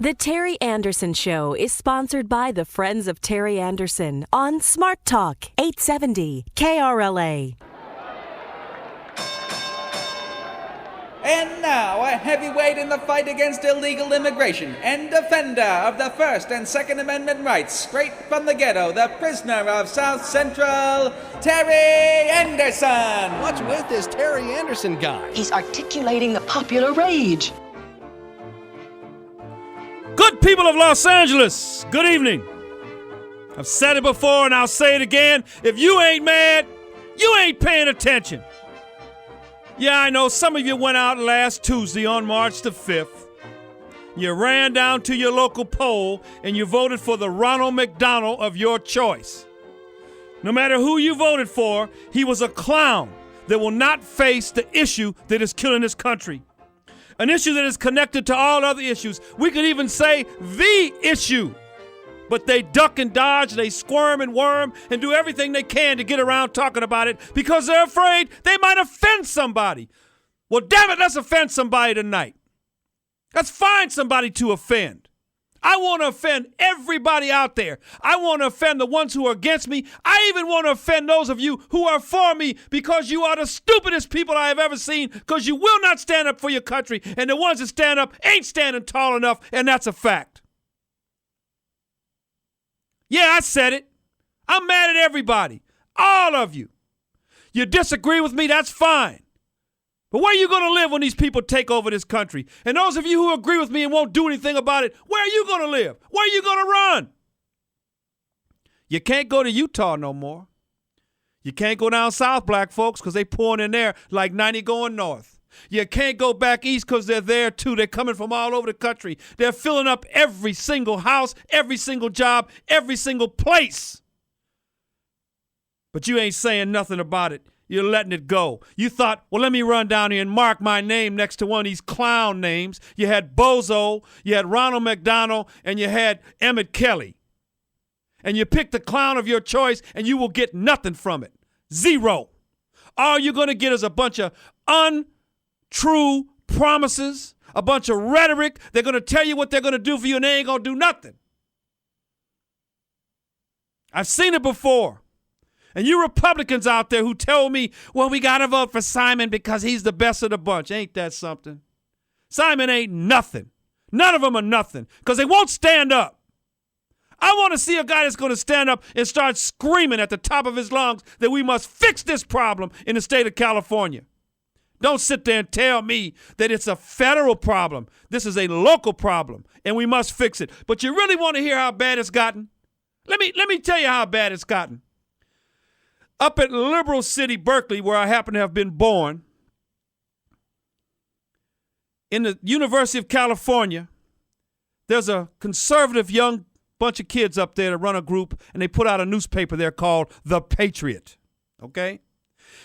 The Terry Anderson Show is sponsored by the Friends of Terry Anderson on Smart Talk 870 KRLA. And now, a heavyweight in the fight against illegal immigration and defender of the First and Second Amendment rights, straight from the ghetto, the prisoner of South Central, Terry Anderson. What's with this Terry Anderson guy? He's articulating the popular rage. Good people of Los Angeles, good evening. I've said it before and I'll say it again. If you ain't mad, you ain't paying attention. Yeah, I know some of you went out last Tuesday on March the 5th. You ran down to your local poll and you voted for the Ronald McDonald of your choice. No matter who you voted for, he was a clown that will not face the issue that is killing this country. An issue that is connected to all other issues. We could even say the issue. But they duck and dodge, they squirm and worm and do everything they can to get around talking about it because they're afraid they might offend somebody. Well, damn it, let's offend somebody tonight. Let's find somebody to offend. I want to offend everybody out there. I want to offend the ones who are against me. I even want to offend those of you who are for me because you are the stupidest people I have ever seen because you will not stand up for your country, and the ones that stand up ain't standing tall enough, and that's a fact. Yeah, I said it. I'm mad at everybody. All of you. You disagree with me, that's fine. But where are you going to live when these people take over this country? And those of you who agree with me and won't do anything about it, where are you going to live? Where are you going to run? You can't go to Utah no more. You can't go down south, black folks, because they pouring in there like 90 going north. You can't go back east because they're there too. They're coming from all over the country. They're filling up every single house, every single job, every single place. But you ain't saying nothing about it. You're letting it go. You thought, well, let me run down here and mark my name next to one of these clown names. You had Bozo, you had Ronald McDonald, and you had Emmett Kelly. And you picked the clown of your choice, and you will get nothing from it. Zero. All you're going to get is a bunch of untrue promises, a bunch of rhetoric. They're going to tell you what they're going to do for you, and they ain't going to do nothing. I've seen it before. And you Republicans out there who tell me, well, we got to vote for Simon because he's the best of the bunch. Ain't that something? Simon ain't nothing. None of them are nothing because they won't stand up. I want to see a guy that's going to stand up and start screaming at the top of his lungs that we must fix this problem in the state of California. Don't sit there and tell me that it's a federal problem. This is a local problem, and we must fix it. But you really want to hear how bad it's gotten? Let me tell you how bad it's gotten. Up at Liberal City, Berkeley, where I happen to have been born, in the University of California, there's a conservative young bunch of kids up there that run a group, and they put out a newspaper there called The Patriot, okay?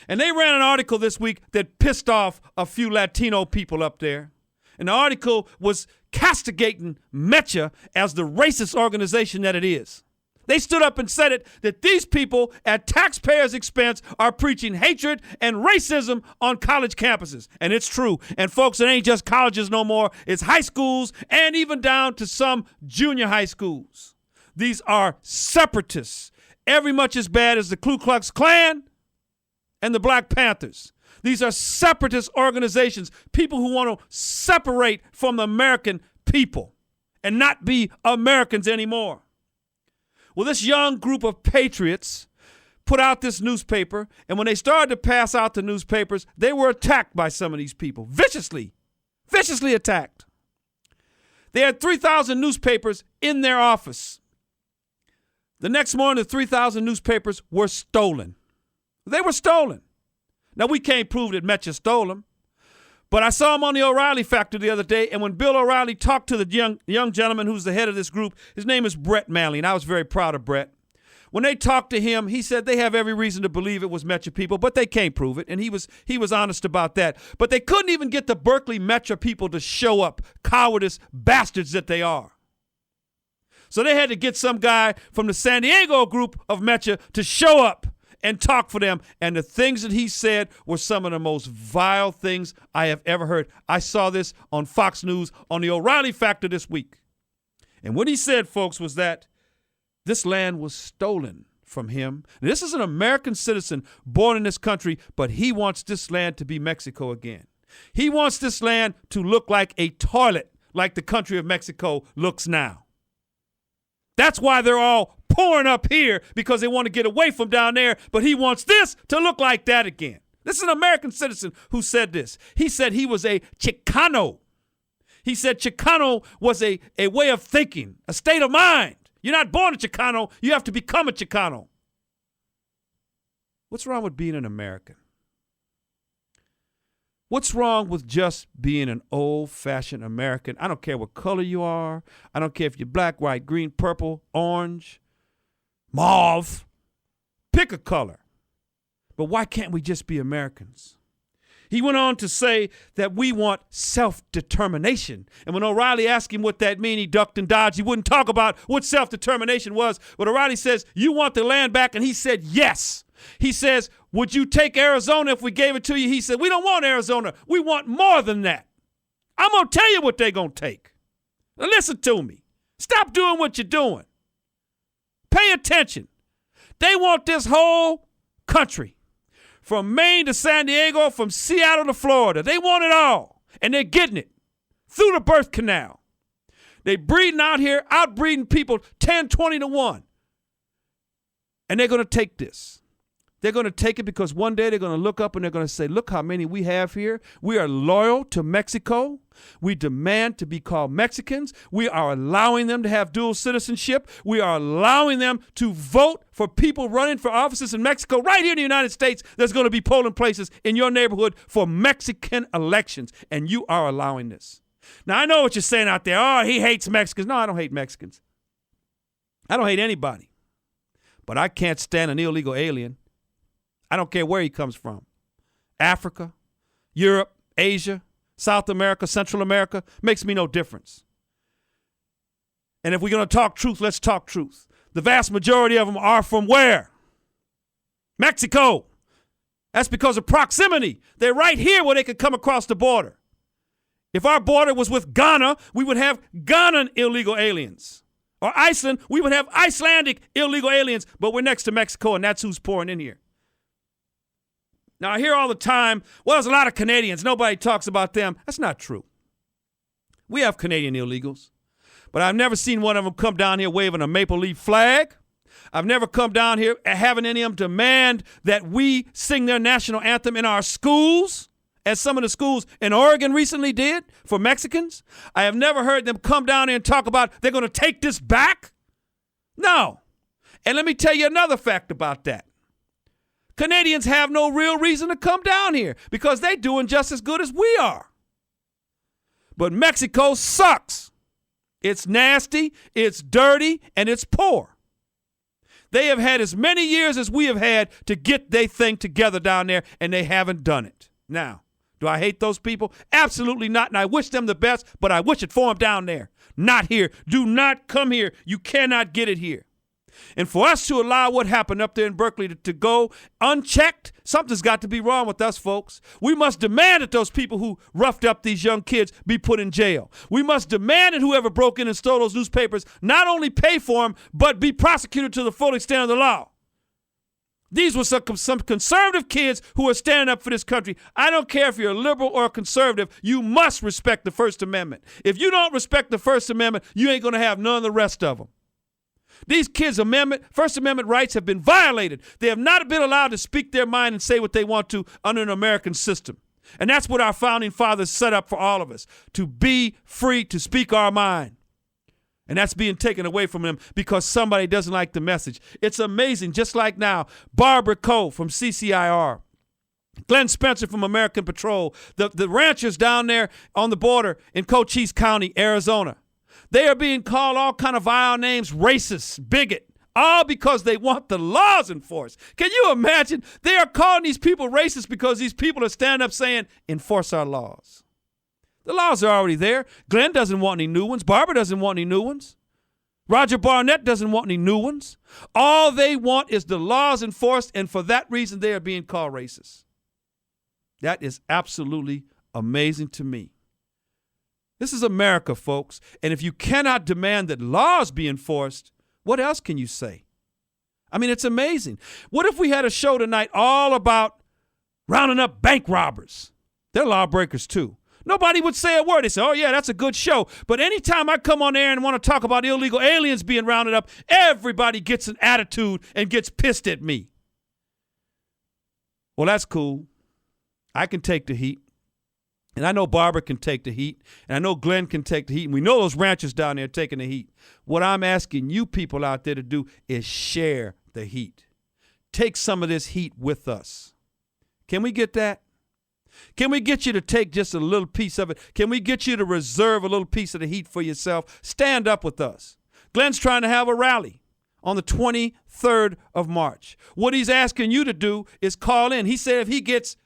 And they ran an article this week that pissed off a few Latino people up there. And the article was castigating Mecha as the racist organization that it is. They stood up and said it, that these people at taxpayers' expense are preaching hatred and racism on college campuses. And it's true. And folks, it ain't just colleges no more. It's high schools and even down to some junior high schools. These are separatists, every much as bad as the Ku Klux Klan and the Black Panthers. These are separatist organizations, people who want to separate from the American people and not be Americans anymore. Well, this young group of patriots put out this newspaper, and when they started to pass out the newspapers, they were attacked by some of these people, viciously attacked. They had 3,000 newspapers in their office. The next morning, the 3,000 newspapers were stolen. They were stolen. Now, we can't prove that Mecha stole them, but I saw him on the O'Reilly Factor the other day, and when Bill O'Reilly talked to the young gentleman who's the head of this group, his name is Brett Manley, and I was very proud of Brett. When they talked to him, he said they have every reason to believe it was Mecha people, but they can't prove it, and he was honest about that. But they couldn't even get the Berkeley Mecha people to show up, cowardice bastards that they are. So they had to get some guy from the San Diego group of Mecha to show up and talk for them. And the things that he said were some of the most vile things I have ever heard. I saw this on Fox News on the O'Reilly Factor this week. And what he said, folks, was that this land was stolen from him. And this is an American citizen born in this country, but he wants this land to be Mexico again. He wants this land to look like a toilet, like the country of Mexico looks now. That's why they're all pouring up here, because they want to get away from down there, but he wants this to look like that again. This is an American citizen who said this. He said he was a Chicano. He said Chicano was a way of thinking, a state of mind. You're not born a Chicano, you have to become a Chicano. What's wrong with being an American? What's wrong with just being an old-fashioned American? I don't care what color you are. I don't care if you're black, white, green, purple, orange, mauve. Pick a color. But why can't we just be Americans? He went on to say that we want self-determination. And when O'Reilly asked him what that meant, he ducked and dodged. He wouldn't talk about what self-determination was. But O'Reilly says, you want the land back? And he said, yes. He says, would you take Arizona if we gave it to you? He said, we don't want Arizona. We want more than that. I'm going to tell you what they're going to take. Now listen to me. Stop doing what you're doing. Pay attention. They want this whole country, from Maine to San Diego, from Seattle to Florida. They want it all, and they're getting it through the birth canal. They're breeding out here, outbreeding people 10, 20 to 1. And they're going to take this. They're going to take it because one day they're going to look up and they're going to say, look how many we have here. We are loyal to Mexico. We demand to be called Mexicans. We are allowing them to have dual citizenship. We are allowing them to vote for people running for offices in Mexico. Right here in the United States, there's going to be polling places in your neighborhood for Mexican elections, and you are allowing this. Now, I know what you're saying out there. Oh, he hates Mexicans. No, I don't hate Mexicans. I don't hate anybody. But I can't stand an illegal alien. I don't care where he comes from. Africa, Europe, Asia, South America, Central America, makes me no difference. And if we're going to talk truth, let's talk truth. The vast majority of them are from where? Mexico. That's because of proximity. They're right here where they could come across the border. If our border was with Ghana, we would have Ghanan illegal aliens. Or Iceland, we would have Icelandic illegal aliens, but we're next to Mexico, and that's who's pouring in here. Now, I hear all the time, well, there's a lot of Canadians. Nobody talks about them. That's not true. We have Canadian illegals, but I've never seen one of them come down here waving a maple leaf flag. I've never come down here having any of them demand that we sing their national anthem in our schools, as some of the schools in Oregon recently did for Mexicans. I have never heard them come down here and talk about they're going to take this back. No. And let me tell you another fact about that. Canadians have no real reason to come down here because they're doing just as good as we are. But Mexico sucks. It's nasty, it's dirty, and it's poor. They have had as many years as we have had to get their thing together down there, and they haven't done it. Now, do I hate those people? Absolutely not, and I wish them the best, but I wish it for them down there. Not here. Do not come here. You cannot get it here. And for us to allow what happened up there in Berkeley to go unchecked, something's got to be wrong with us, folks. We must demand that those people who roughed up these young kids be put in jail. We must demand that whoever broke in and stole those newspapers not only pay for them, but be prosecuted to the full extent of the law. These were some conservative kids who are standing up for this country. I don't care if you're a liberal or a conservative. You must respect the First Amendment. If you don't respect the First Amendment, you ain't going to have none of the rest of them. These kids' First Amendment rights have been violated. They have not been allowed to speak their mind and say what they want to under an American system. And that's what our founding fathers set up for all of us, to be free to speak our mind. And that's being taken away from them because somebody doesn't like the message. It's amazing. Just like now, Barbara Coe from CCIR, Glenn Spencer from American Patrol, the ranchers down there on the border in Cochise County, Arizona. They are being called all kind of vile names, racist, bigot, all because they want the laws enforced. Can you imagine? They are calling these people racist because these people are standing up saying, enforce our laws. The laws are already there. Glenn doesn't want any new ones. Barbara doesn't want any new ones. Roger Barnett doesn't want any new ones. All they want is the laws enforced, and for that reason, they are being called racist. That is absolutely amazing to me. This is America, folks. And if you cannot demand that laws be enforced, what else can you say? I mean, it's amazing. What if we had a show tonight all about rounding up bank robbers? They're lawbreakers, too. Nobody would say a word. They say, oh, yeah, that's a good show. But anytime I come on air and want to talk about illegal aliens being rounded up, everybody gets an attitude and gets pissed at me. Well, that's cool. I can take the heat. And I know Barbara can take the heat. And I know Glenn can take the heat. And we know those ranchers down there taking the heat. What I'm asking you people out there to do is share the heat. Take some of this heat with us. Can we get that? Can we get you to take just a little piece of it? Can we get you to reserve a little piece of the heat for yourself? Stand up with us. Glenn's trying to have a rally on the 23rd of March. What he's asking you to do is call in. He said if he gets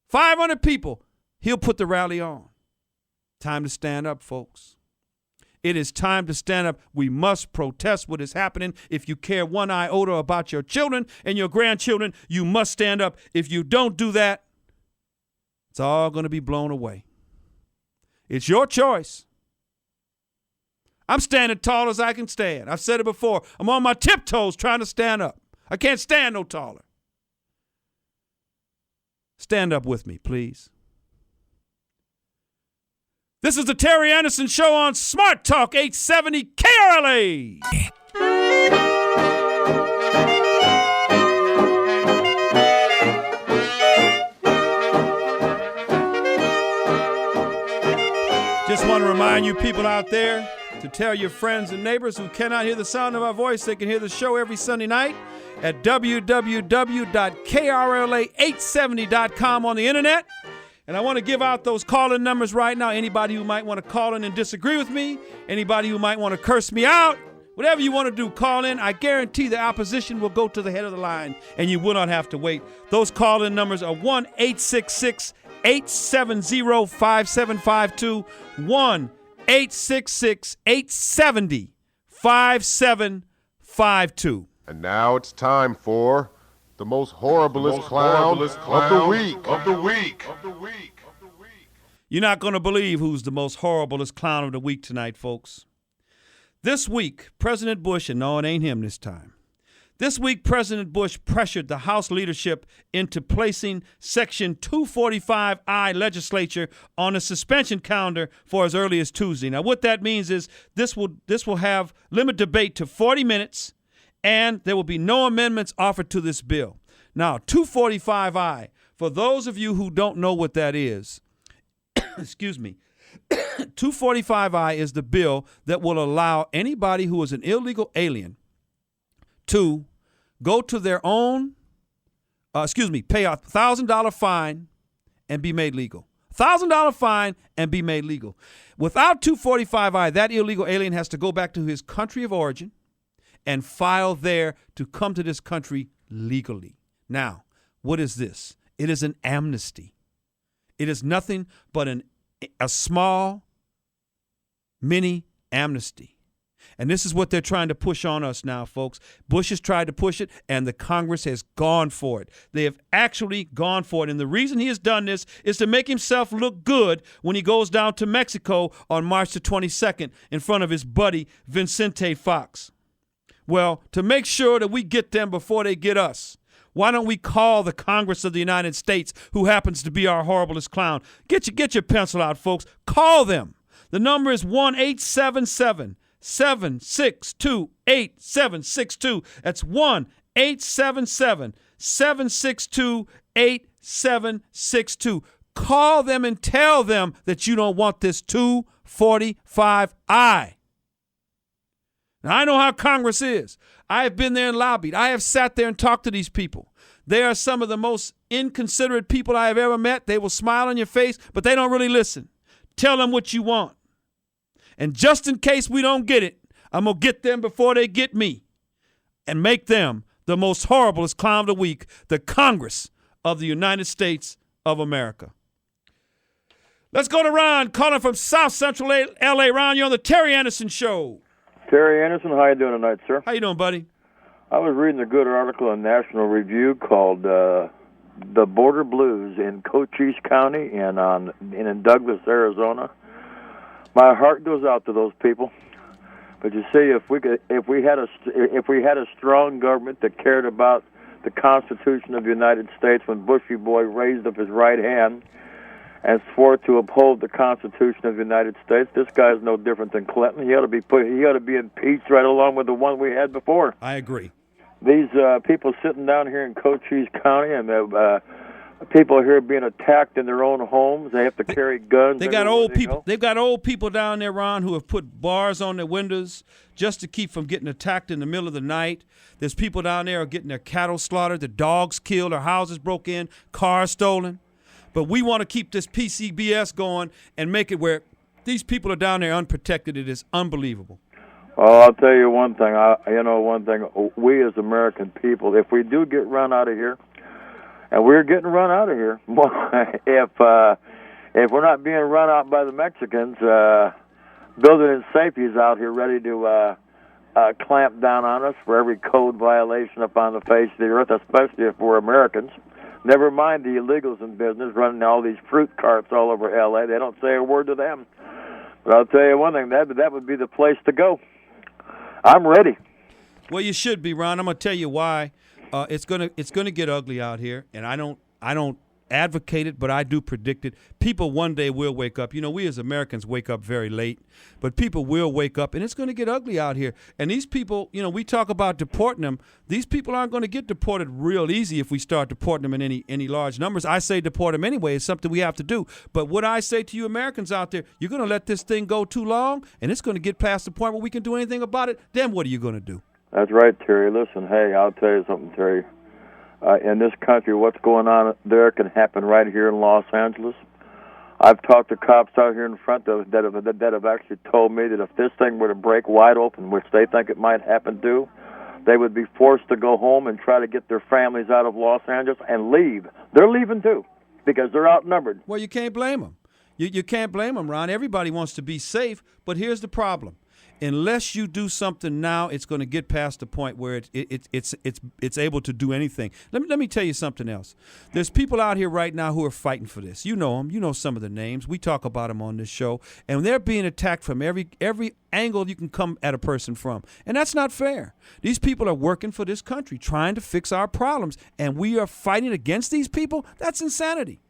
500 people, he'll put the rally on. Time to stand up, folks. It is time to stand up. We must protest what is happening. If you care one iota about your children and your grandchildren, you must stand up. If you don't do that, it's all going to be blown away. It's your choice. I'm standing tall as I can stand. I've said it before. I'm on my tiptoes trying to stand up. I can't stand no taller. Stand up with me, please. This is the Terry Anderson Show on Smart Talk 870 KRLA. Just want to remind you people out there to tell your friends and neighbors who cannot hear the sound of our voice, they can hear the show every Sunday night at www.krla870.com on the internet. And I want to give out those call-in numbers right now. Anybody who might want to call in and disagree with me, anybody who might want to curse me out, whatever you want to do, call in. I guarantee the opposition will go to the head of the line, and you will not have to wait. Those call-in numbers are 1-866-870-5752, 1-866-870-5752. And now it's time for the most horriblest clown of the week. You're not going to believe who's the most horriblest clown of the week tonight, folks. This week, President Bush, and no, it ain't him this time. This week, President Bush pressured the House leadership into placing Section 245I legislature on a suspension calendar for as early as Tuesday. Now, what that means is this will have limit debate to 40 minutes, and there will be no amendments offered to this bill. Now, 245I, for those of you who don't know what that is, excuse me, 245I is the bill that will allow anybody who is an illegal alien to go to their own, pay a $1,000 fine and be made legal. $1,000 fine and be made legal. Without 245I, that illegal alien has to go back to his country of origin and file there to come to this country legally. Now, what is this? It is an amnesty. It is nothing but a small, mini amnesty. And this is what they're trying to push on us now, folks. Bush has tried to push it, and the Congress has gone for it. They have actually gone for it. And the reason he has done this is to make himself look good when he goes down to Mexico on March the 22nd in front of his buddy, Vicente Fox. Well, to make sure that we get them before they get us, why don't we call the Congress of the United States, who happens to be our horriblest clown? Get your pencil out, folks. Call them. The number is 1-877-762-8762. That's 1-877-762-8762. Call them and tell them that you don't want this 245I. Now, I know how Congress is. I have been there and lobbied. I have sat there and talked to these people. They are some of the most inconsiderate people I have ever met. They will smile on your face, but they don't really listen. Tell them what you want. And just in case we don't get it, I'm going to get them before they get me and make them the most horriblest clown of the week, the Congress of the United States of America. Let's go to Ron, calling from South Central L.A. Ron, you're on the Terry Anderson Show. Terry Anderson, how you doing tonight, sir? How you doing, buddy? I was reading a good article in National Review called "The Border Blues" in Cochise County and in Douglas, Arizona. My heart goes out to those people. But you see, if we had a strong government that cared about the Constitution of the United States, when Bushy Boy raised up his right hand and swore to uphold the Constitution of the United States, this guy's no different than Clinton. He ought to be impeached right along with the one we had before. I agree. These people sitting down here in Cochise County, and people here being attacked in their own homes. They have to carry guns. They got old people. They've got old people down there, Ron, who have put bars on their windows just to keep from getting attacked in the middle of the night. There's people down there who are getting their cattle slaughtered, their dogs killed, their houses broke in, cars stolen. But we want to keep this PCBS going and make it where these people are down there unprotected. It is unbelievable. Oh, I'll tell you one thing. One thing. We as American people, if we do get run out of here, and we're getting run out of here, if we're not being run out by the Mexicans, building in safety's out here ready to clamp down on us for every code violation upon the face of the earth, especially if we're Americans. Never mind the illegals in business running all these fruit carts all over L.A. They don't say a word to them. But I'll tell you one thing, that would be the place to go. I'm ready. Well, you should be, Ron. I'm going to tell you why. It's gonna get ugly out here, and I don't advocate it, but I do predict it. People one day will wake up. You know, we as Americans wake up very late, but people will wake up, and it's going to get ugly out here. And these people, you know, we talk about deporting them. These people aren't going to get deported real easy if we start deporting them in any large numbers. I say deport them anyway. It's something we have to do. But what I say to you Americans out there, you're going to let this thing go too long, and it's going to get past the point where we can do anything about it. Then what are you going to do? That's right, Terry. Listen, hey, I'll tell you something, Terry. In this country, what's going on there can happen right here in Los Angeles. I've talked to cops out here in front that have actually told me that if this thing were to break wide open, which they think it might happen to, they would be forced to go home and try to get their families out of Los Angeles and leave. They're leaving, too, because they're outnumbered. Well, you can't blame them. You can't blame them, Ron. Everybody wants to be safe, but here's the problem. Unless you do something now, it's going to get past the point where it's able to do anything. Let me tell you something else. There's people out here right now who are fighting for this. You know them. You know some of the names. We talk about them on this show, and they're being attacked from every angle you can come at a person from, and that's not fair. These people are working for this country, trying to fix our problems, and we are fighting against these people. That's insanity.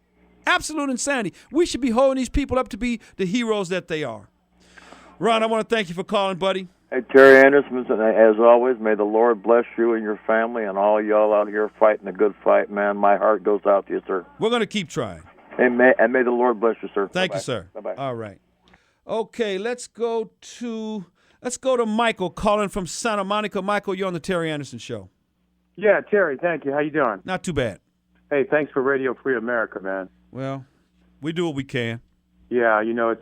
Absolute insanity. We should be holding these people up to be the heroes that they are. Ron, I want to thank you for calling, buddy. Hey, Terry Anderson, as always, may the Lord bless you and your family and all y'all out here fighting a good fight, man. My heart goes out to you, sir. We're going to keep trying. And may the Lord bless you, sir. Thank Bye-bye. you, sir. Bye-bye. All right. Okay, let's go to Michael calling from Santa Monica. Michael, you're on the Terry Anderson Show. Yeah, Terry, thank you. How you doing? Not too bad. Hey, thanks for Radio Free America, man. Well, we do what we can. Yeah, you know,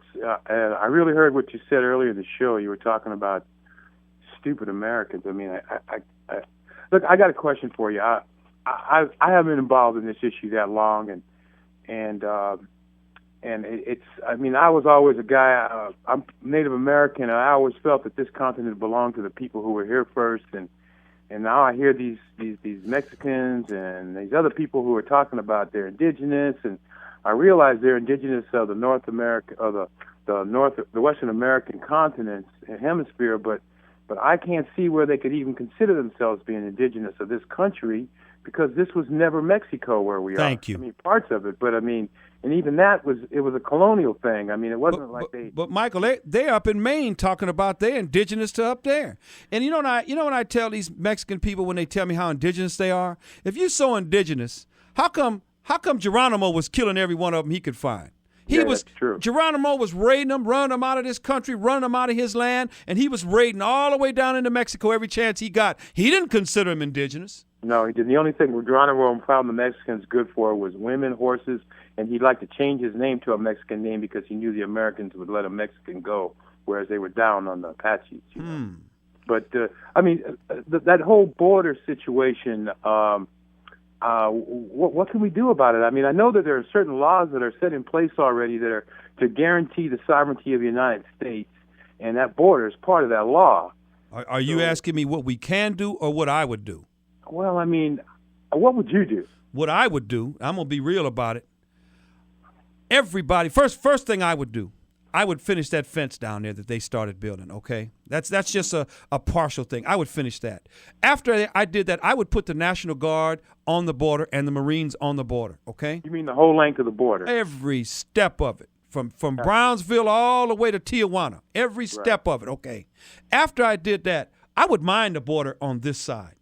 I really heard what you said earlier in the show. You were talking about stupid Americans. I mean, I look, I got a question for you. I haven't been involved in this issue that long, and it's. I mean, I was always a guy. I'm Native American, and I always felt that this continent belonged to the people who were here first, and now I hear these Mexicans and these other people who are talking about they're indigenous, and I realize they're indigenous of the North America, of the Western American continents and hemisphere, but I can't see where they could even consider themselves being indigenous of this country, because this was never Mexico where we are. Thank you. I mean, parts of it, but I mean, and even that was a colonial thing. I mean, it wasn't like they. But Michael, they're up in Maine talking about they're indigenous to up there. And you know when I tell these Mexican people when they tell me how indigenous they are, if you're so indigenous, how come Geronimo was killing every one of them he could find? That's true. Geronimo was raiding them, running them out of this country, running them out of his land, and he was raiding all the way down into Mexico every chance he got. He didn't consider him indigenous. No, he didn't. The only thing Geronimo found the Mexicans good for was women, horses, and he'd like to change his name to a Mexican name because he knew the Americans would let a Mexican go, whereas they were down on the Apaches. You know? But, I mean, that whole border situation, what can we do about it? I mean, I know that there are certain laws that are set in place already that are to guarantee the sovereignty of the United States, and that border is part of that law. Are you asking me what we can do or what I would do? Well, I mean, what would you do? What I would do, I'm going to be real about it. Everybody, first thing I would do, I would finish that fence down there that they started building, okay? That's just a partial thing. I would finish that. After I did that, I would put the National Guard on the border and the Marines on the border, okay? You mean the whole length of the border? Every step of it. From Brownsville all the way to Tijuana. Every step of it, okay? After I did that, I would mine the border on this side.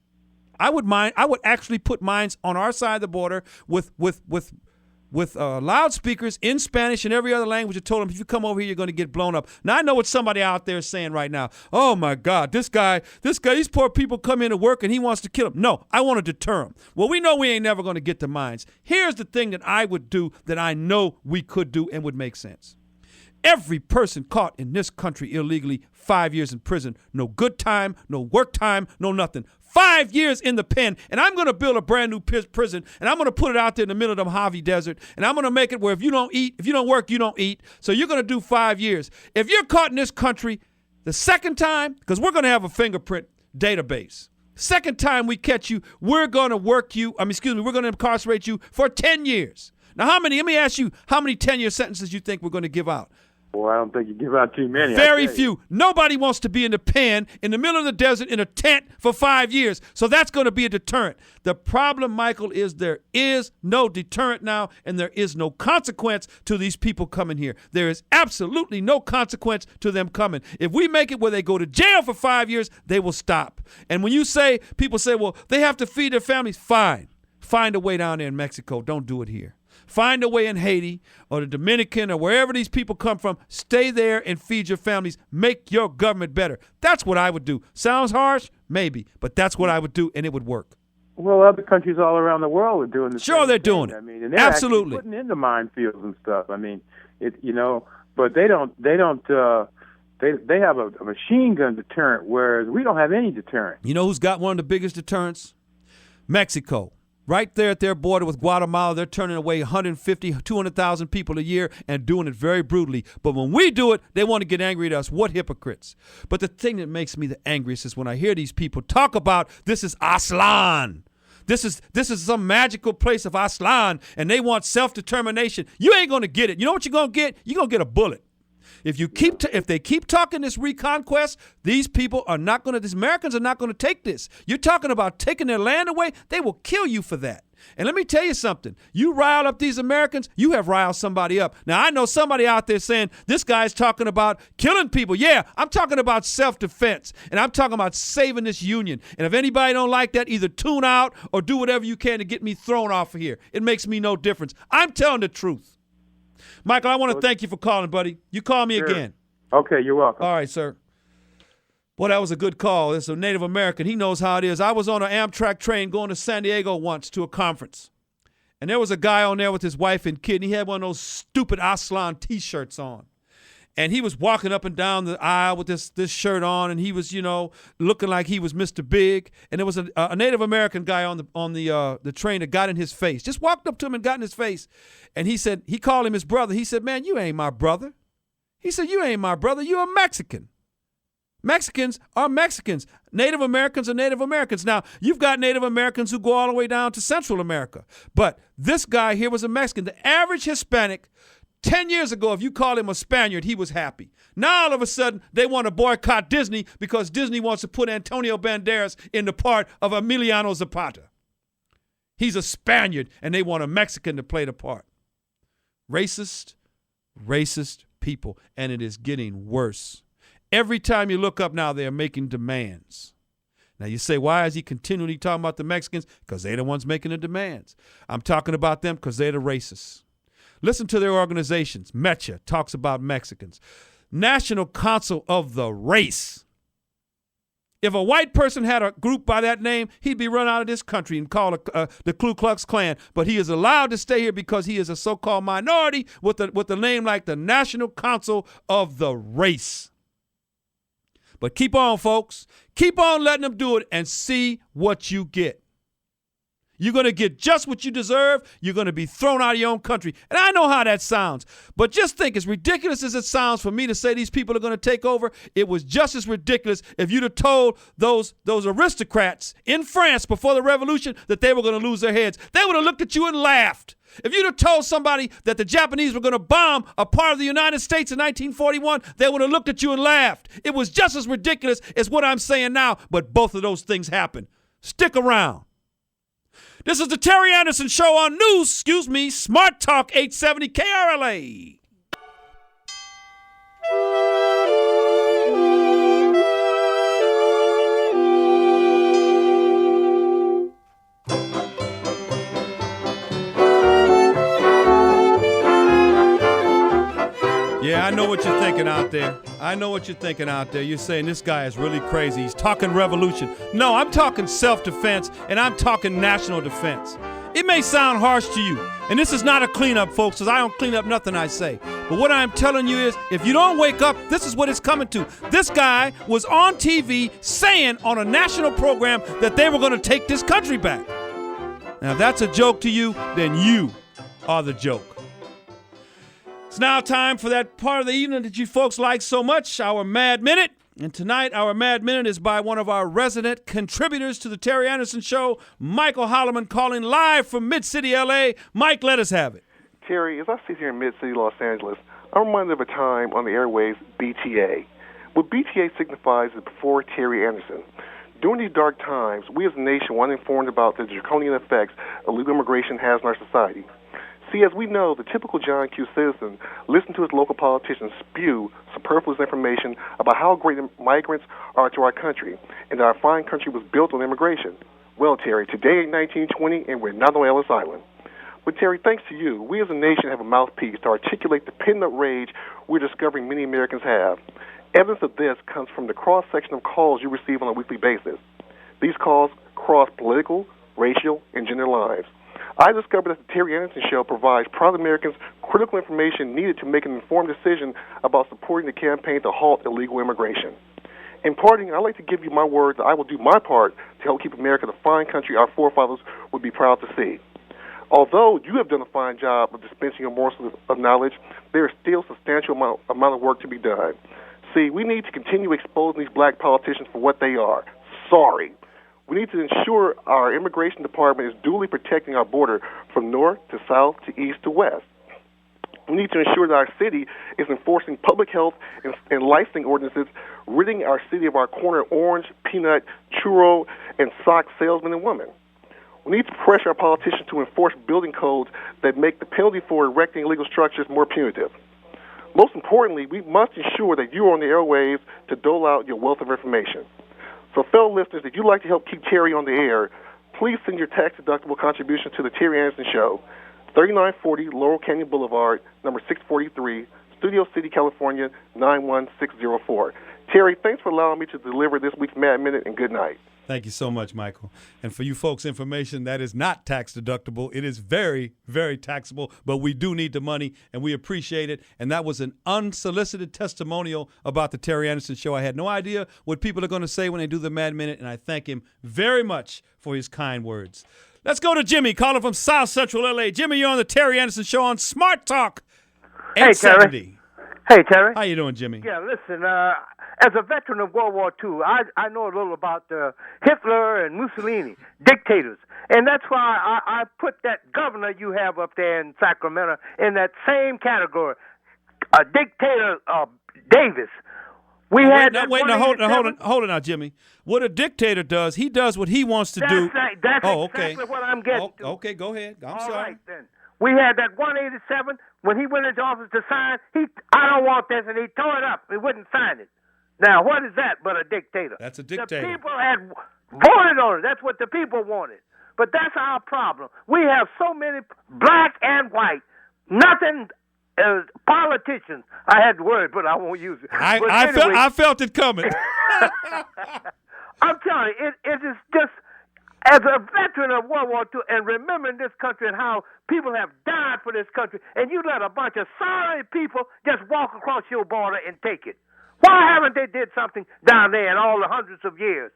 I would actually put mines on our side of the border with loudspeakers in Spanish and every other language that told them, if you come over here, you're going to get blown up. Now, I know what somebody out there is saying right now. Oh, my God, this guy, these poor people come in to work and he wants to kill them. No, I want to deter them. Well, we know we ain't never going to get the mines. Here's the thing that I would do that I know we could do and would make sense. Every person caught in this country illegally, 5 years in prison. No good time, no work time, no nothing. 5 years in the pen, and I'm going to build a brand new prison, and I'm going to put it out there in the middle of the Mojave Desert, and I'm going to make it where if you don't work, you don't eat. So you're going to do 5 years. If you're caught in this country the second time, because we're going to have a fingerprint database. Second time we catch you, we're going to we're going to incarcerate you for 10 years. Now, let me ask you, how many 10-year sentences you think we're going to give out? Boy, I don't think you give out too many. Very few. Nobody wants to be in the pen in the middle of the desert in a tent for 5 years. So that's going to be a deterrent. The problem, Michael, is there is no deterrent now, and there is no consequence to these people coming here. There is absolutely no consequence to them coming. If we make it where they go to jail for 5 years, they will stop. And when people say, well, they have to feed their families, fine. Find a way down there in Mexico. Don't do it here. Find a way in Haiti or the Dominican or wherever these people come from. Stay there and feed your families. Make your government better. That's what I would do. Sounds harsh? Maybe. But that's what I would do, and it would work. Well, other countries all around the world are doing the same Sure, they're thing. doing it. I mean, and they're absolutely putting in the minefields and stuff. I mean, but they don't. They have a machine gun deterrent, whereas we don't have any deterrent. You know who's got one of the biggest deterrents? Mexico. Right there at their border with Guatemala, they're turning away 150, 200,000 people a year and doing it very brutally. But when we do it, they want to get angry at us. What hypocrites. But the thing that makes me the angriest is when I hear these people talk about this is Aztlán. This is some magical place of Aztlán, and they want self-determination. You ain't going to get it. You know what you're going to get? You're going to get a bullet. If they keep talking this reconquest, these Americans are not going to take this. You're talking about taking their land away. They will kill you for that. And let me tell you something. You rile up these Americans, you have riled somebody up. Now, I know somebody out there saying, this guy's talking about killing people. Yeah, I'm talking about self-defense, and I'm talking about saving this union. And if anybody don't like that, either tune out or do whatever you can to get me thrown off of here. It makes me no difference. I'm telling the truth. Michael, I want to thank you for calling, buddy. You call me again. Okay, you're welcome. All right, sir. Boy, that was a good call. It's a Native American. He knows how it is. I was on an Amtrak train going to San Diego once to a conference. And there was a guy on there with his wife and kid, and he had one of those stupid Aztlán T-shirts on. And he was walking up and down the aisle with this shirt on, and he was, looking like he was Mr. Big. And there was a Native American guy on the train that got in his face. Just walked up to him and got in his face. And he called him his brother. He said, man, you ain't my brother. He said, you ain't my brother. You're a Mexican. Mexicans are Mexicans. Native Americans are Native Americans. Now, you've got Native Americans who go all the way down to Central America. But this guy here was a Mexican. The average Hispanic 10 years ago, if you call him a Spaniard, he was happy. Now, all of a sudden, they want to boycott Disney because Disney wants to put Antonio Banderas in the part of Emiliano Zapata. He's a Spaniard, and they want a Mexican to play the part. Racist people, and it is getting worse. Every time you look up now, they're making demands. Now, you say, why is he continually talking about the Mexicans? Because they're the ones making the demands. I'm talking about them because they're the racists. Listen to their organizations. MECHA talks about Mexicans. National Council of the Race. If a white person had a group by that name, he'd be run out of this country and called the Ku Klux Klan. But he is allowed to stay here because he is a so-called minority with a name like the National Council of the Race. But keep on, folks. Keep on letting them do it and see what you get. You're going to get just what you deserve. You're going to be thrown out of your own country. And I know how that sounds. But just think, as ridiculous as it sounds for me to say these people are going to take over, it was just as ridiculous if you'd have told those aristocrats in France before the revolution that they were going to lose their heads. They would have looked at you and laughed. If you'd have told somebody that the Japanese were going to bomb a part of the United States in 1941, they would have looked at you and laughed. It was just as ridiculous as what I'm saying now, but both of those things happened. Stick around. This is the Terry Anderson Show on Smart Talk 870 KRLA. Yeah, I know what you're thinking out there. You're saying this guy is really crazy. He's talking revolution. No, I'm talking self-defense, and I'm talking national defense. It may sound harsh to you, and this is not a cleanup, folks, because I don't clean up nothing I say. But what I'm telling you is, if you don't wake up, this is what it's coming to. This guy was on TV saying on a national program that they were going to take this country back. Now, if that's a joke to you, then you are the joke. It's now time for that part of the evening that you folks like so much, our Mad Minute. And tonight, our Mad Minute is by one of our resident contributors to the Terry Anderson Show, Michael Holloman, calling live from Mid-City, L.A. Mike, let us have it. Terry, as I sit here in Mid-City, Los Angeles, I'm reminded of a time on the airwaves, BTA. What BTA signifies is before Terry Anderson. During these dark times, we as a nation want informed about the draconian effects illegal immigration has on our society. See, as we know, the typical John Q. citizen listens to his local politicians spew superfluous information about how great migrants are to our country and that our fine country was built on immigration. Well, Terry, today ain't 1920 and we're not on Ellis Island. But, Terry, thanks to you, we as a nation have a mouthpiece to articulate the pent-up rage we're discovering many Americans have. Evidence of this comes from the cross-section of calls you receive on a weekly basis. These calls cross political, racial, and gender lines. I discovered that the Terry Anderson Show provides proud Americans critical information needed to make an informed decision about supporting the campaign to halt illegal immigration. In parting, I'd like to give you my word that I will do my part to help keep America the fine country our forefathers would be proud to see. Although you have done a fine job of dispensing a morsel of knowledge, there is still a substantial amount of work to be done. See, we need to continue exposing these black politicians for what they are. Sorry. We need to ensure our immigration department is duly protecting our border from north to south to east to west. We need to ensure that our city is enforcing public health and licensing ordinances, ridding our city of our corner orange, peanut, churro, and sock salesmen and women. We need to pressure our politicians to enforce building codes that make the penalty for erecting illegal structures more punitive. Most importantly, we must ensure that you are on the airwaves to dole out your wealth of information. So, fellow listeners, if you'd like to help keep Terry on the air, please send your tax-deductible contribution to the Terry Anderson Show, 3940 Laurel Canyon Boulevard, number 643, Studio City, California, 91604. Terry, thanks for allowing me to deliver this week's Mad Minute, and good night. Thank you so much, Michael. And for you folks' information, that is not tax deductible. It is very, very taxable, but we do need the money, and we appreciate it. And that was an unsolicited testimonial about the Terry Anderson Show. I had no idea what people are going to say when they do the Mad Minute, and I thank him very much for his kind words. Let's go to Jimmy, calling from South Central L.A. Jimmy, you're on the Terry Anderson Show on Smart Talk 870. Hey, Terry. How you doing, Jimmy? Yeah, listen, as a veteran of World War II, I know a little about Hitler and Mussolini, dictators. And that's why I put that governor you have up there in Sacramento in that same category, dictator Davis. Hold it now, Jimmy. What a dictator does, he does what he wants to do. That's exactly what I'm getting to. Okay, go ahead. I'm sorry. Right, then. We had that 187. When he went into office to sign, I don't want this, and he tore it up. He wouldn't sign it. Now, what is that but a dictator? That's a dictator. The people had voted on it. That's what the people wanted. But that's our problem. We have so many black and white, nothing politicians. I had the word, but I won't use it. I felt it coming. I'm telling you, it is just, as a veteran of World War II and remembering this country and how people have died for this country, and you let a bunch of sorry people just walk across your border and take it. Why haven't they did something down there in all the hundreds of years?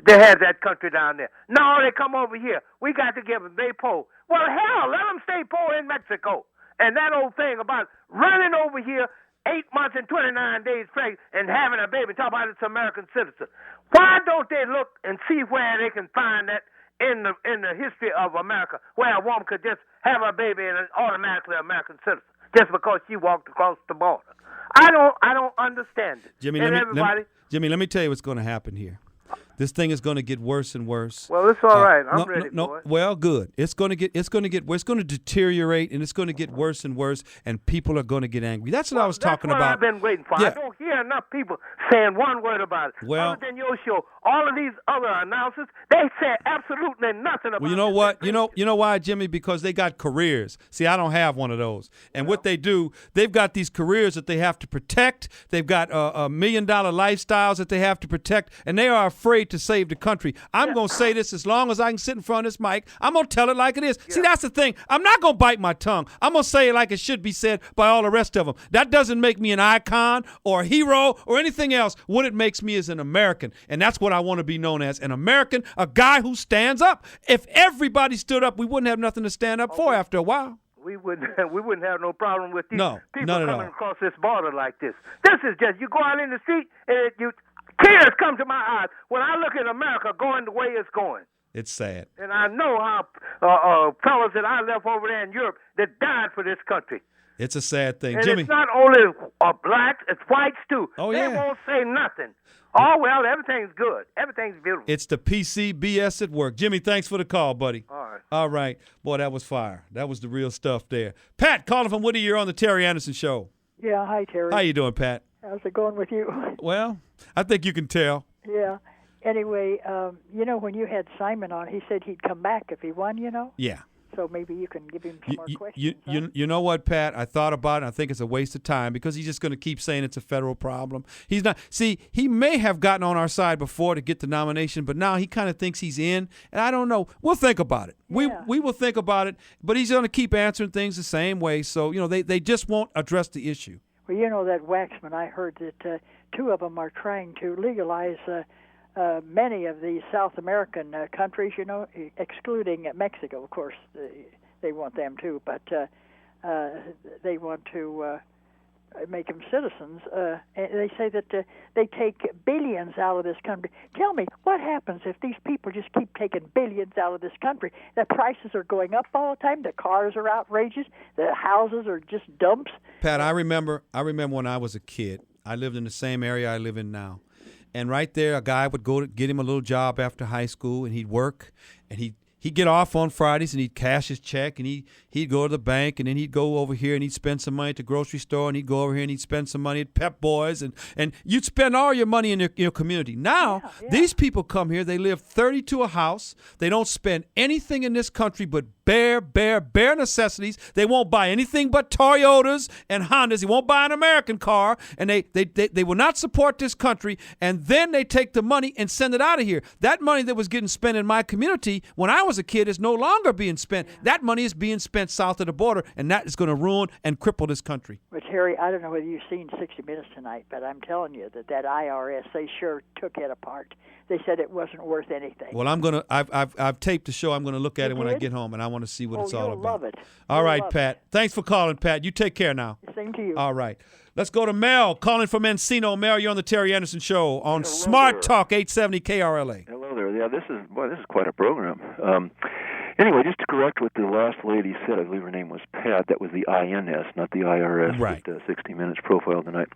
They had that country down there. No, they come over here. We got to give them. They poor. Well, hell, let them stay poor in Mexico. And that old thing about running over here 8 months and 29 days pregnant and having a baby, talk about it's American citizen. Why don't they look and see where they can find that in the history of America, where a woman could just have a baby and is automatically an American citizen just because she walked across the border? I don't understand it. Jimmy, let me tell you what's going to happen here. This thing is going to get worse and worse. Well, it's all right. I'm ready for it. Well, good. It's going to deteriorate, and it's going to get worse and worse, and people are going to get angry. That's what I was talking about. I've been waiting for. Yeah. I don't hear enough people saying one word about it. Well, other than your show, all of these other announcers, they say absolutely nothing about it. Well, you know what? You know why, Jimmy? Because they got careers. See, I don't have one of those. And what they do, they've got these careers that they have to protect. They've got $1 million lifestyles that they have to protect, and they are afraid to save the country. I'm going to say this as long as I can sit in front of this mic. I'm going to tell it like it is. Yeah. See, that's the thing. I'm not going to bite my tongue. I'm going to say it like it should be said by all the rest of them. That doesn't make me an icon or a hero or anything else. What it makes me is an American, and that's what I want to be known as, an American, a guy who stands up. If everybody stood up, we wouldn't have nothing to stand up for after a while. We wouldn't have no problem with these people coming across this border like this. This is just, you go out in the street and tears come to my eyes when I look at America going the way it's going. It's sad. And I know how fellas that I left over there in Europe that died for this country. It's a sad thing. And Jimmy. It's not only blacks, it's whites too. Oh, they yeah. won't say nothing. Oh, well, everything's good. Everything's beautiful. It's the PCBS at work. Jimmy, thanks for the call, buddy. All right. Boy, that was fire. That was the real stuff there. Pat, calling from Whittier on the Terry Anderson Show. Yeah, hi, Terry. How you doing, Pat? How's it going with you? Well, I think you can tell. Yeah. Anyway, when you had Simon on, he said he'd come back if he won, Yeah. So maybe you can give him some more questions. You know what, Pat? I thought about it, and I think it's a waste of time because he's just going to keep saying it's a federal problem. He's not. See, he may have gotten on our side before to get the nomination, but now he kind of thinks he's in, and I don't know. We'll think about it. Yeah. We will think about it, but he's going to keep answering things the same way. So, they just won't address the issue. Well, that Waxman, I heard that two of them are trying to legalize many of the South American countries, excluding Mexico, of course. They want them too, but they want to make them citizens. And they say that they take billions out of this country. Tell me, what happens if these people just keep taking billions out of this country? The prices are going up all the time. The cars are outrageous. The houses are just dumps. Pat, I remember when I was a kid. I lived in the same area I live in now. And right there, a guy would go to get him a little job after high school, and he'd work, and he'd get off on Fridays, and he'd cash his check, and he'd go to the bank, and then he'd go over here, and he'd spend some money at the grocery store, and he'd go over here, and he'd spend some money at Pep Boys, and you'd spend all your money in your community. Now, these people come here, they live 30 to a house, they don't spend anything in this country but bare necessities. They won't buy anything but Toyotas and Hondas. They won't buy an American car, and they will not support this country, and then they take the money and send it out of here. That money that was getting spent in my community when I was a kid is no longer being spent. That money is being spent south of the border, and that is going to ruin and cripple this country. But Terry, I don't know whether you've seen 60 Minutes tonight, but I'm telling you that IRS, they sure took it apart. They said it wasn't worth anything. Well, I've taped the show. I'm going to look at it when I get home, and I want to see what it's all about. You'll love it. All right, Pat. Thanks for calling, Pat. You take care now. Same to you. All right. Let's go to Mel, calling from Encino. Mel, you're on the Terry Anderson Show on Smart Talk 870 KRLA. Hello there. Yeah, this is quite a program. Anyway, just to correct what the last lady said, I believe her name was Pat. That was the INS, not the IRS. Right. With 60 Minutes profile tonight.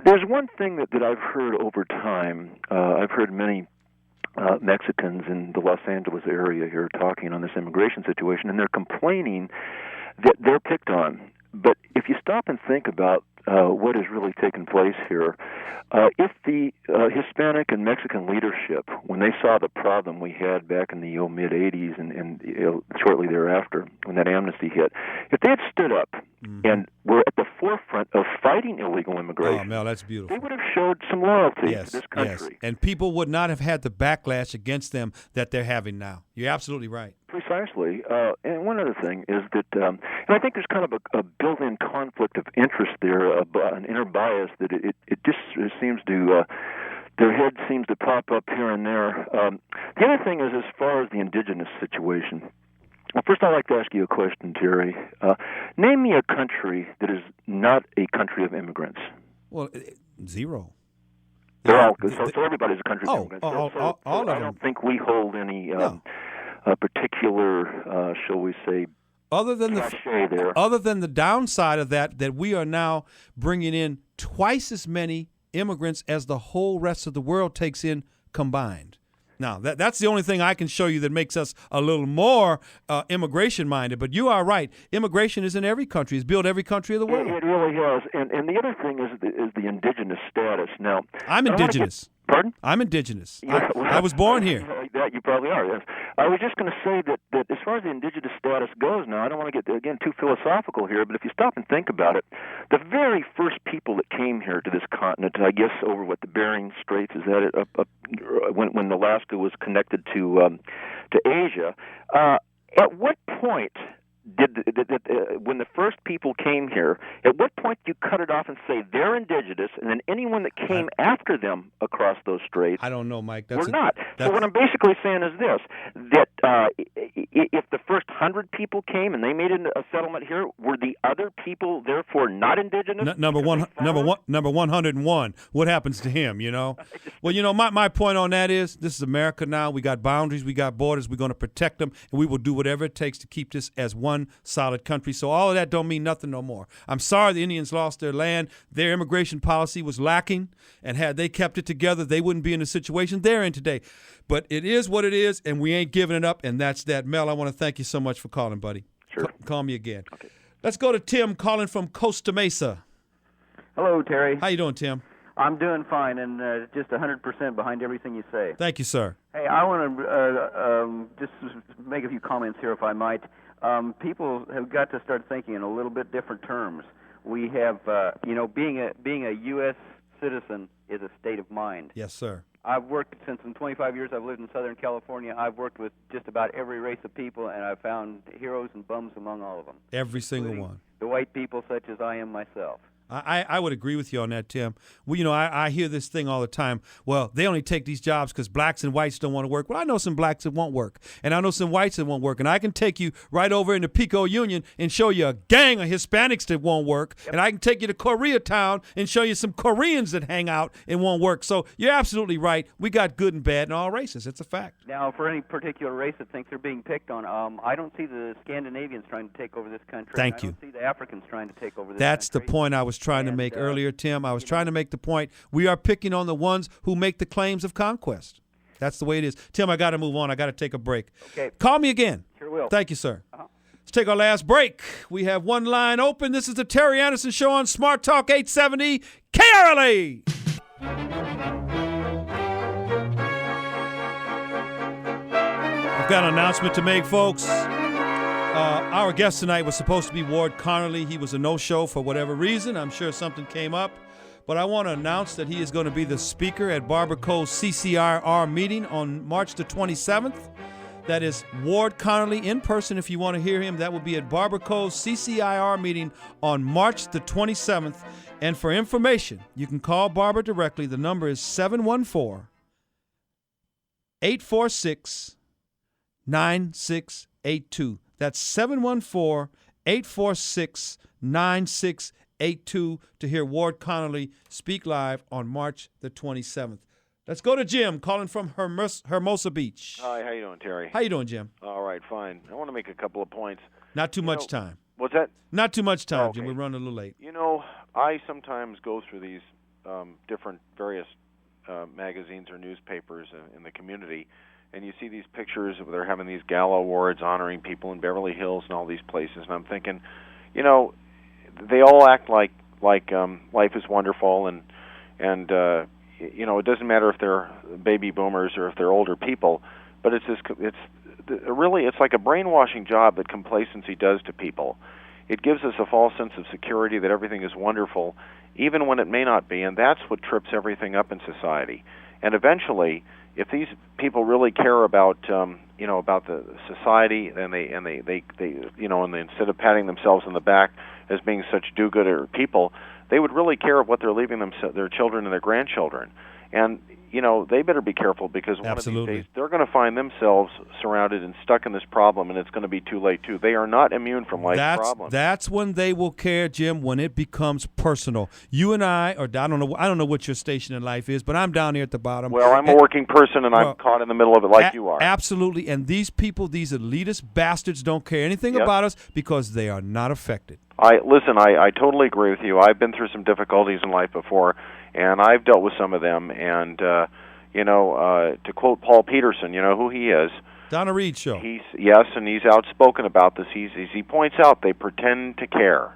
There's one thing that I've heard over time. I've heard many Mexicans in the Los Angeles area here talking on this immigration situation, and they're complaining that they're picked on. But if you stop and think about what has really taken place here, if the Hispanic and Mexican leadership, when they saw the problem we had back in the mid-'80s and shortly thereafter, when that amnesty hit, if they had stood up and were at the forefront of fighting illegal immigration, oh, Mel, that's beautiful. They would have showed some loyalty to this country. Yes, and people would not have had the backlash against them that they're having now. You're absolutely right. Precisely. And one other thing is that, and I think there's kind of a built-in conflict of interest there, an inner bias that it just seems to their head seems to pop up here and there. The other thing is, as far as the indigenous situation. Well, first, I'd like to ask you a question, Terry. Name me a country that is not a country of immigrants. Well, zero. They're all good. So everybody's a country of immigrants. All of them. I don't think we hold any particular, shall we say, other than the downside of that we are now bringing in twice as many immigrants as the whole rest of the world takes in combined. Now, that's the only thing I can show you that makes us a little more immigration-minded. But you are right. Immigration is in every country. It's built every country of the world. It really is. And the other thing is the indigenous status. Now, I'm indigenous. Pardon? I'm indigenous. Yeah, I was born here. That you probably are, yes. I was just going to say that as far as the indigenous status goes now, I don't want to get, again, too philosophical here, but if you stop and think about it, the very first people that came here to this continent, I guess over the Bering Straits, is that it, when Alaska was connected to Asia, at what point when the first people came here, at what point do you cut it off and say they're indigenous, and then anyone that came after them across those straits? I don't know, Mike. We're not. So what I'm basically saying is this: that if the first 100 people came and they made a settlement here, were the other people therefore not indigenous? Number 101. What happens to him? Well, my point on that is this is America now. We got boundaries, we got borders. We're going to protect them, and we will do whatever it takes to keep this as one solid country. So all of that don't mean nothing no more. I'm sorry the Indians lost their land. Their immigration policy was lacking, and had they kept it together, they wouldn't be in the situation they're in today. But it is what it is, and we ain't giving it up, and that's that. Mel, I want to thank you so much for calling, buddy. Sure. Call me again. Okay. Let's go to Tim calling from Costa Mesa. Hello, Terry. How you doing, Tim? I'm doing fine, and just 100% behind everything you say. Thank you, sir. Hey, I want to just make a few comments here, if I might. People have got to start thinking in a little bit different terms. We have, being a U.S. citizen is a state of mind. Yes, sir. I've worked, since in 25 years I've lived in Southern California, I've worked with just about every race of people, and I've found heroes and bums among all of them. Every single one. The white people, such as I am myself. I would agree with you on that, Tim. Well, I hear this thing all the time. Well, they only take these jobs because blacks and whites don't want to work. Well, I know some blacks that won't work, and I know some whites that won't work, and I can take you right over into Pico Union and show you a gang of Hispanics that won't work, and I can take you to Koreatown and show you some Koreans that hang out and won't work. So you're absolutely right. We got good and bad in all races. It's a fact. Now, for any particular race that thinks they're being picked on, I don't see the Scandinavians trying to take over this country. Thank you. I don't see the Africans trying to take over this That's country. the point I was trying to make earlier, Tim. I was trying to make the point. We are picking on the ones who make the claims of conquest. That's the way it is. Tim, I got to move on. I got to take a break. Okay. Call me again. Sure will. Thank you, sir. Let's take our last break. We have one line open. This is the Terry Anderson Show on Smart Talk 870 KRLA. I've got an announcement to make, folks. Our guest tonight was supposed to be Ward Connerly. He was a no-show for whatever reason. I'm sure something came up. But I want to announce that he is going to be the speaker at Barbara Coe's CCIR meeting on March the 27th. That is Ward Connerly in person. If you want to hear him, that will be at Barbara Coe's CCIR meeting on March the 27th. And for information, you can call Barbara directly. The number is 714-846-9682. That's 714-846-9682 to hear Ward Connerly speak live on March the 27th. Let's go to Jim, calling from Hermosa Beach. Hi, how you doing, Terry? How you doing, Jim? All right, fine. I want to make a couple of points. Not too much time. What's that? Not too much time, Okay. Jim. We're running a little late. I sometimes go through these different various magazines or newspapers in the community, and you see these pictures of they're having these gala awards honoring people in Beverly Hills and all these places, and I'm thinking, they all act like life is wonderful, and it doesn't matter if they're baby boomers or if they're older people, but it's like a brainwashing job that complacency does to people. It gives us a false sense of security that everything is wonderful, even when it may not be, and that's what trips everything up in society. And eventually, if these people really care about about the society, and they instead of patting themselves on the back as being such do-gooder people, they would really care of what they're leaving their children and their grandchildren. And they better be careful, because one of these days they're going to find themselves surrounded and stuck in this problem, and it's going to be too late too. They are not immune from life's problems. That's when they will care, Jim, when it becomes personal. You and I don't know what your station in life is, but I'm down here at the bottom. Well, I'm a working person, and I'm caught in the middle of it like you are. Absolutely, and these people, these elitist bastards, don't care anything about us because they are not affected. I totally agree with you. I've been through some difficulties in life before, and I've dealt with some of them. And to quote Paul Peterson, you know who he is. Donna Reed Show. And he's outspoken about this. He points out they pretend to care.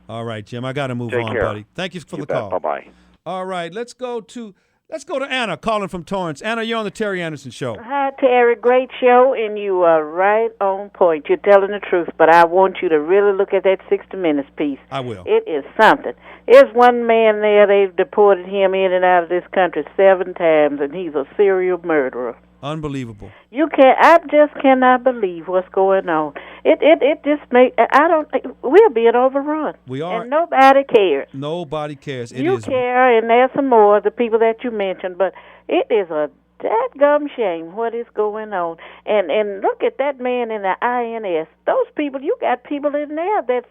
All right, Jim, I got to move on, care. buddy. Thank you for the call. Bye-bye. All right, let's go to Anna, calling from Torrance. Anna, you're on the Terry Anderson Show. Hi, Terry. Great show, and you are right on point. You're telling the truth, but I want you to really look at that 60 Minutes piece. I will. It is something. There's one man there, they've deported him in and out of this country 7 times, and he's a serial murderer. Unbelievable. I just cannot believe what's going on. It just we're being overrun. We are. And nobody cares. Nobody cares. You care, and there's some more, the people that you mentioned, but it is a dadgum shame what is going on. And look at that man in the INS. Those people, you got people in there that's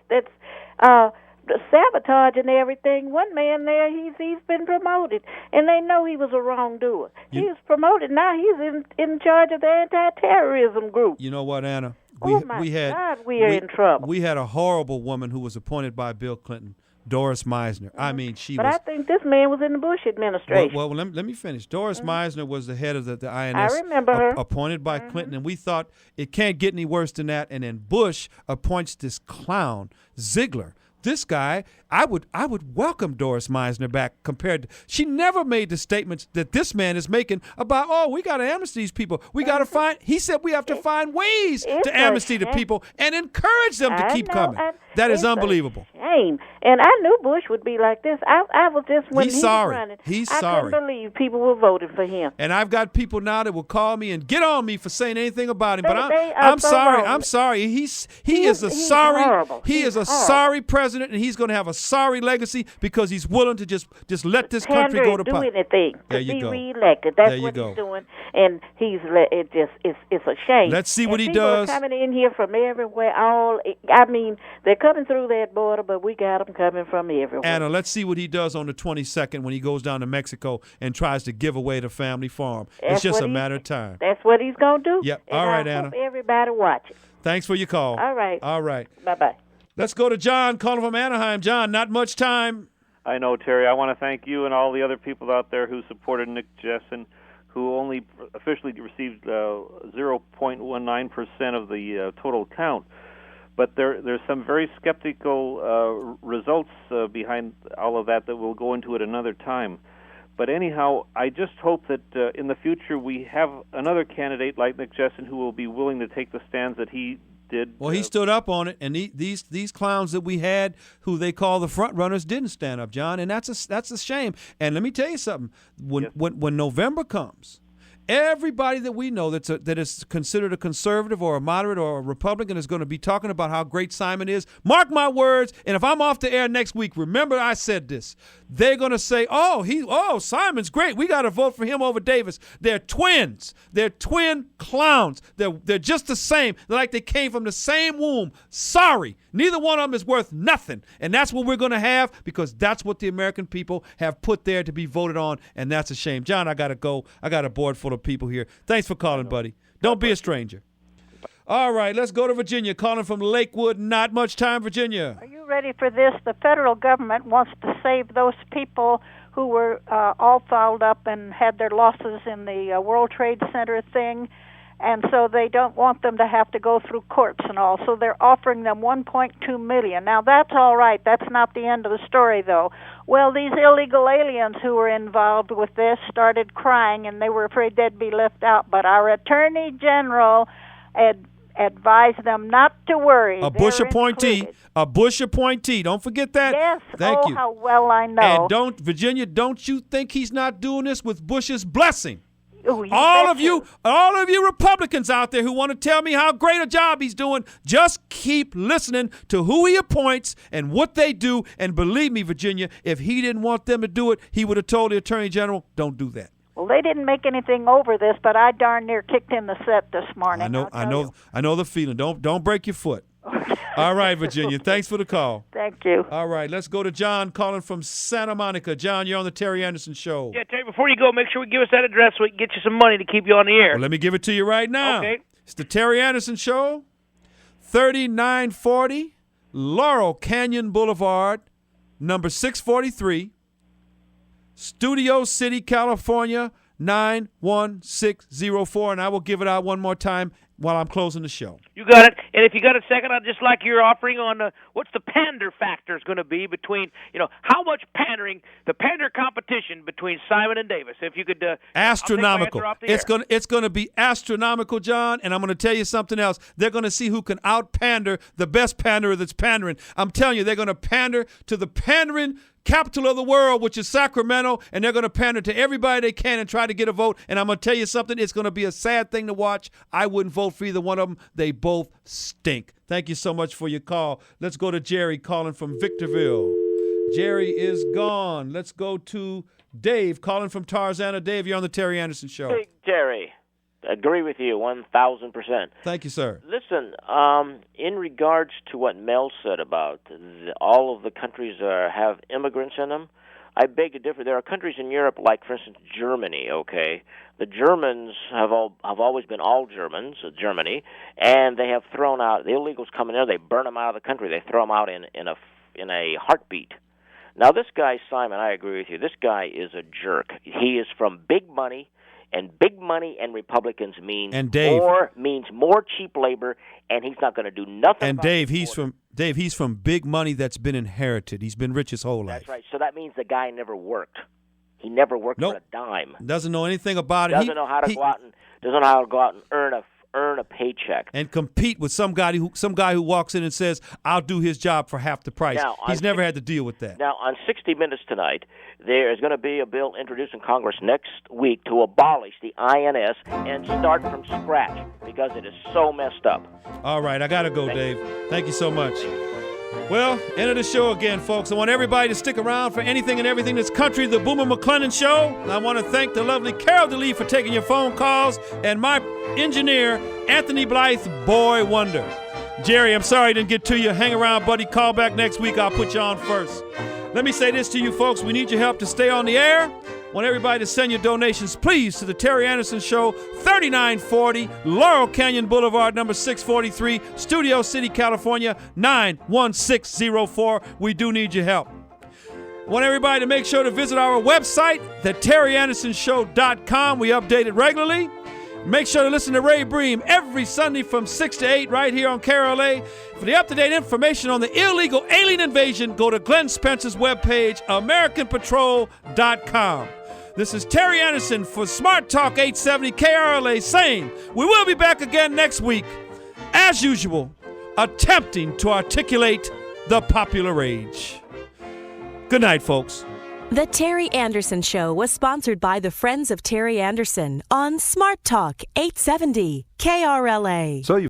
sabotaging everything. One man there, he's been promoted, and they know he was a wrongdoer. He was promoted. Now he's in charge of the anti-terrorism group. You know what, Anna? We are in trouble. We had a horrible woman who was appointed by Bill Clinton, Doris Meisner. I mean, But I think this man was in the Bush administration. Well, let me finish. Doris Meisner was the head of the INS. I remember her. Appointed by Clinton, and we thought it can't get any worse than that. And then Bush appoints this clown, Ziegler. This guy, I would welcome Doris Meisner back compared to, she never made the statements that this man is making about, we got to amnesty these people. We got to he said we have to find ways to amnesty the people and encourage them to keep coming. That is unbelievable. Shame. And I knew Bush would be like this. I was just, when he's he sorry. was running, He's I sorry. couldn't believe people were voting for him. And I've got people now that will call me and get on me for saying anything about him. But They I'm so sorry. wrong. I'm sorry. He is a sorry. Horrible. He is a sorry president, and he's going to have a sorry legacy because he's willing to just let this country go to pot. do anything There to you be go. reelected. That's There you what go. he's doing, and it's a shame. Let's see what he people does. Are coming in here from everywhere. They're coming through that border, but we got them coming from everywhere. Anna, let's see what he does on the 22nd when he goes down to Mexico and tries to give away the family farm. It's just a matter of time. That's what he's going to do. Yep. And All right, I Anna. hope everybody watch it. Thanks for your call. All right. All right. Bye-bye. Let's go to John calling from Anaheim. John, not much time. I know, Terry. I want to thank you and all the other people out there who supported Nick Jessen, who only officially received 0.19% of the total count. But there's some very skeptical results behind all of that we'll go into at another time. But anyhow, I just hope that in the future we have another candidate like Nick Jessen who will be willing to take the stands that he did. Well, he stood up on it, and these clowns that we had, who they call the front runners, didn't stand up, John, and that's a shame. And let me tell you something: when November comes, everybody that we know that is considered a conservative or a moderate or a Republican is going to be talking about how great Simon is. Mark my words, and if I'm off the air next week, remember I said this. They're going to say, Simon's great. We got to vote for him over Davis. They're twins. They're twin clowns. They're just the same. They're like they came from the same womb. Sorry. Neither one of them is worth nothing. And that's what we're going to have because that's what the American people have put there to be voted on, and that's a shame. John, I got to go. I got a board full of people here. Thanks for calling, buddy. Don't be a stranger. All right, let's go to Virginia. Calling from Lakewood. Not much time, Virginia. Are you ready for this? The federal government wants to save those people who were all fouled up and had their losses in the World Trade Center thing, and so they don't want them to have to go through courts and all. So they're offering them $1.2 million. Now that's all right. That's not the end of the story, though. Well, these illegal aliens who were involved with this started crying, and they were afraid they'd be left out. But our Attorney General advised them not to worry. A Bush appointee. A Bush appointee. Don't forget that. Yes. Thank you. How well I know. And Virginia, don't you think he's not doing this with Bush's blessing? All of you Republicans out there who want to tell me how great a job he's doing, just keep listening to who he appoints and what they do. And believe me, Virginia, if he didn't want them to do it, he would have told the Attorney General, don't do that. Well, they didn't make anything over this, but I darn near kicked in the set this morning. I know the feeling. Don't break your foot. All right, Virginia. Thanks for the call. Thank you. All right, let's go to John calling from Santa Monica. John, you're on the Terry Anderson Show. Yeah, Terry, before you go, make sure we give us that address so we can get you some money to keep you on the air. Well, let me give it to you right now. Okay. It's the Terry Anderson Show, 3940 Laurel Canyon Boulevard, number 643, Studio City, California, 91604. And I will give it out one more time while I'm closing the show. You got it. And if you got a second, I'd just like your offering on what's the pander factor is going to be between, how much pandering, the pander competition between Simon and Davis. If you could. Astronomical. It's going to be astronomical, John. And I'm going to tell you something else. They're going to see who can out-pander the best panderer that's pandering. I'm telling you, they're going to pander to the pandering capital of the world, which is Sacramento, and they're going to pander to everybody they can and try to get a vote. And I'm going to tell you something, it's going to be a sad thing to watch. I wouldn't vote for either one of them. They both stink. Thank you so much for your call. Let's go to Jerry calling from Victorville. Jerry is gone. Let's go to Dave calling from Tarzana. Dave, you're on the Terry Anderson Show. Big Terry. Agree with you 1,000%. Thank you, sir. Listen, in regards to what Mel said about all of the countries have immigrants in them, I beg to differ. There are countries in Europe, like, for instance, Germany, okay? The Germans have always been all Germans, Germany, and they have thrown out, the illegals come in there, they burn them out of the country, they throw them out in a heartbeat. Now, this guy, Simon, I agree with you, this guy is a jerk. He is from big money. And big money and Republicans means more cheap labor, and he's not going to do nothing. And Dave, he's from big money that's been inherited. He's been rich his whole life. That's right. So that means the guy never worked. He never worked for a dime. Doesn't know anything about it. Doesn't know how to go out and earn a paycheck and compete with some guy who walks in and says, "I'll do his job for half the price." Now, he's never had to deal with that. Now, on 60 Minutes tonight, there is going to be a bill introduced in Congress next week to abolish the INS and start from scratch because it is so messed up. All right, I got to go, Dave. Thank you so much. Well, end of the show again, folks. I want everybody to stick around for anything and everything that's country, the Boomer McClellan Show. And I want to thank the lovely Carol DeLee for taking your phone calls and my engineer, Anthony Blythe, Boy Wonder. Jerry, I'm sorry I didn't get to you. Hang around, buddy. Call back next week. I'll put you on first. Let me say this to you, folks. We need your help to stay on the air. I want everybody to send your donations, please, to the Terry Anderson Show, 3940 Laurel Canyon Boulevard, number 643, Studio City, California, 91604. We do need your help. I want everybody to make sure to visit our website, theterryandersonshow.com. We update it regularly. Make sure to listen to Ray Bream every Sunday from 6 to 8 right here on KRLA. For the up-to-date information on the illegal alien invasion, go to Glenn Spencer's webpage, AmericanPatrol.com. This is Terry Anderson for Smart Talk 870 KRLA saying we will be back again next week, as usual, attempting to articulate the popular rage. Good night, folks. The Terry Anderson Show was sponsored by the Friends of Terry Anderson on Smart Talk 870 KRLA. So you